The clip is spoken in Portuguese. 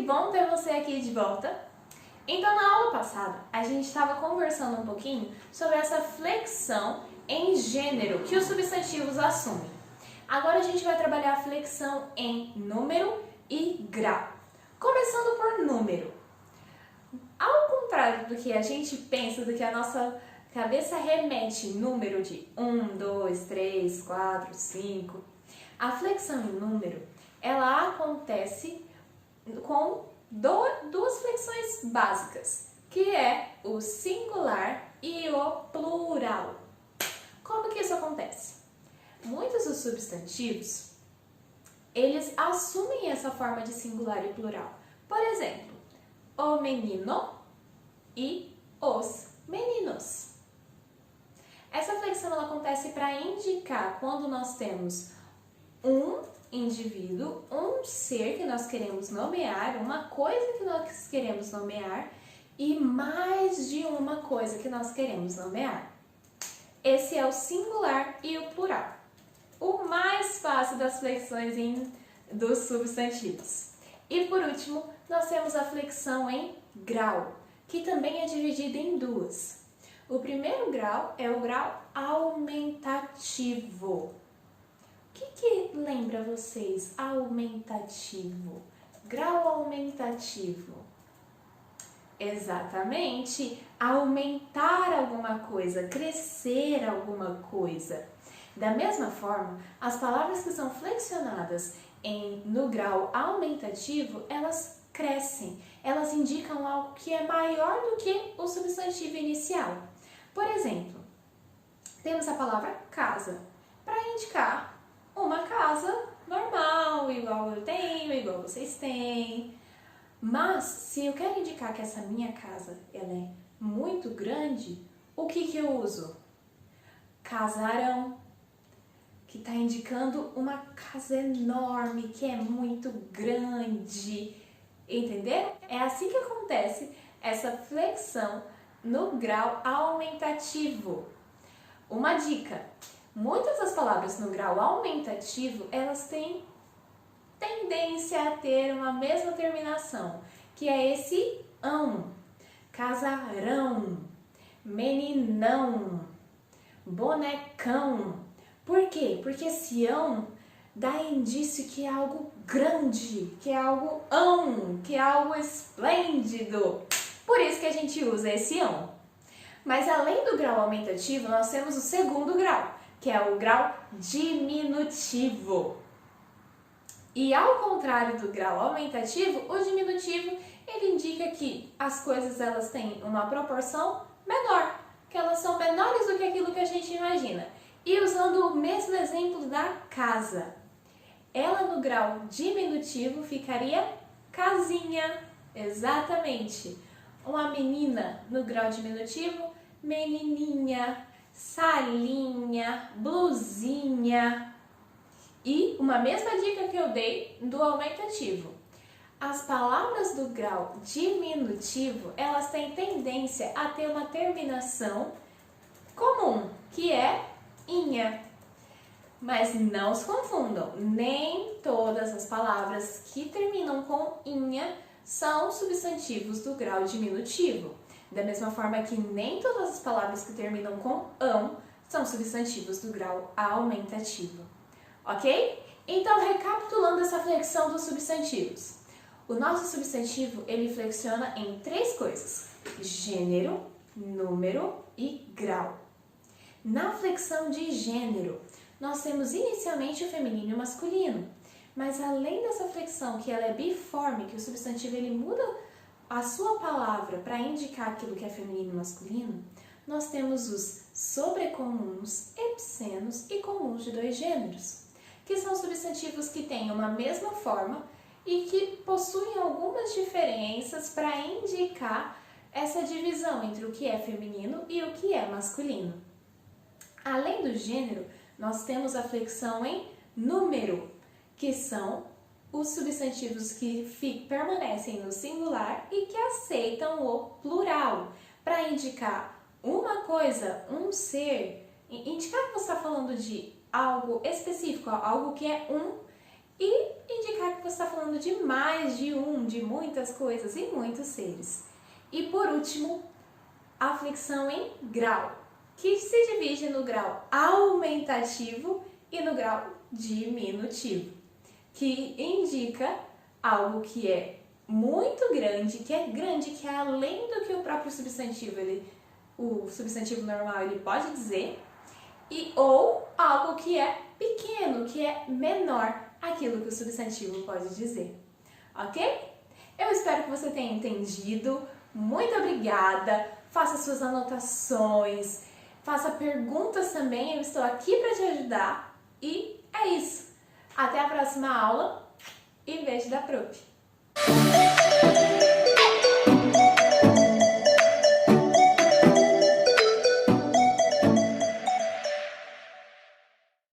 bom ter você aqui de volta! Então, na aula passada, a gente estava conversando um pouquinho sobre essa flexão em gênero que os substantivos assumem. Agora a gente vai trabalhar a flexão em número e grau. Começando por número. Ao contrário do que a gente pensa, do que a nossa cabeça remete número de 1, 2, 3, 4, 5, a flexão em número, ela acontece com duas flexões básicas, que é o singular e o plural. Como que isso acontece? Muitos dos substantivos, eles assumem essa forma de singular e plural. Por exemplo, o menino e os meninos. Essa flexão ela acontece para indicar quando nós temos um indivíduo, um ser que nós queremos nomear, uma coisa que nós queremos nomear e mais de uma coisa que nós queremos nomear. Esse é o singular e o plural. O mais fácil das flexões dos substantivos. E por último, nós temos a flexão em grau, que também é dividida em duas. O primeiro grau é o grau aumentativo. O que lembra vocês? Aumentativo. Grau aumentativo. Exatamente, aumentar alguma coisa, crescer alguma coisa. Da mesma forma, as palavras que são flexionadas no grau aumentativo, elas crescem, elas indicam algo que é maior do que o substantivo inicial. Por exemplo, temos a palavra casa, para indicar uma casa normal, igual eu tenho, igual vocês têm. Mas, se eu quero indicar que essa minha casa ela é muito grande, o que eu uso? Casarão, que está indicando uma casa enorme, que é muito grande. Entenderam? É assim que acontece essa flexão no grau aumentativo. Uma dica: muitas das palavras no grau aumentativo, elas têm tendência a ter uma mesma terminação, que é esse ão. Casarão, meninão, bonecão. Por quê? Porque esse ão dá indício que é algo grande, que é algo que é algo esplêndido. Por isso que a gente usa esse ão. Mas além do grau aumentativo, nós temos o segundo grau, que é o grau diminutivo. E ao contrário do grau aumentativo, o diminutivo ele indica que as coisas elas têm uma proporção menor, que elas são menores do que aquilo que a gente imagina. E usando o mesmo exemplo da casa, ela no grau diminutivo ficaria casinha, exatamente. Uma menina no grau diminutivo, menininha, salinha, blusinha. E uma mesma dica que eu dei do aumentativo. As palavras do grau diminutivo, elas têm tendência a ter uma terminação comum, que é inha. Mas não se confundam, nem todas as palavras que terminam com inha são substantivos do grau diminutivo. Da mesma forma que nem todas as palavras que terminam com ão são substantivos do grau aumentativo. Ok? Então, recapitulando essa flexão dos substantivos. O nosso substantivo, ele flexiona em três coisas: gênero, número e grau. Na flexão de gênero, nós temos inicialmente o feminino e o masculino. Mas além dessa flexão, que ela é biforme, que o substantivo ele muda a sua palavra para indicar aquilo que é feminino e masculino, nós temos os sobrecomuns, epicenos e comuns de dois gêneros, que são substantivos que têm uma mesma forma e que possuem algumas diferenças para indicar essa divisão entre o que é feminino e o que é masculino. Além do gênero, nós temos a flexão em número, que são os substantivos que permanecem no singular e que aceitam o plural, para indicar uma coisa, um ser, indicar que você está falando de algo específico, algo que é e indicar que você está falando de mais de um, de muitas coisas e muitos seres. E por último, a flexão em grau, que se divide no grau aumentativo e no grau diminutivo, que indica algo que é muito grande, que é além do que o próprio substantivo, o substantivo normal ele pode dizer, ou algo que é pequeno, que é menor aquilo que o substantivo pode dizer, ok? Eu espero que você tenha entendido. Muito obrigada, faça suas anotações, faça perguntas também, eu estou aqui para te ajudar e é isso. Até a próxima aula e beijo da Prof.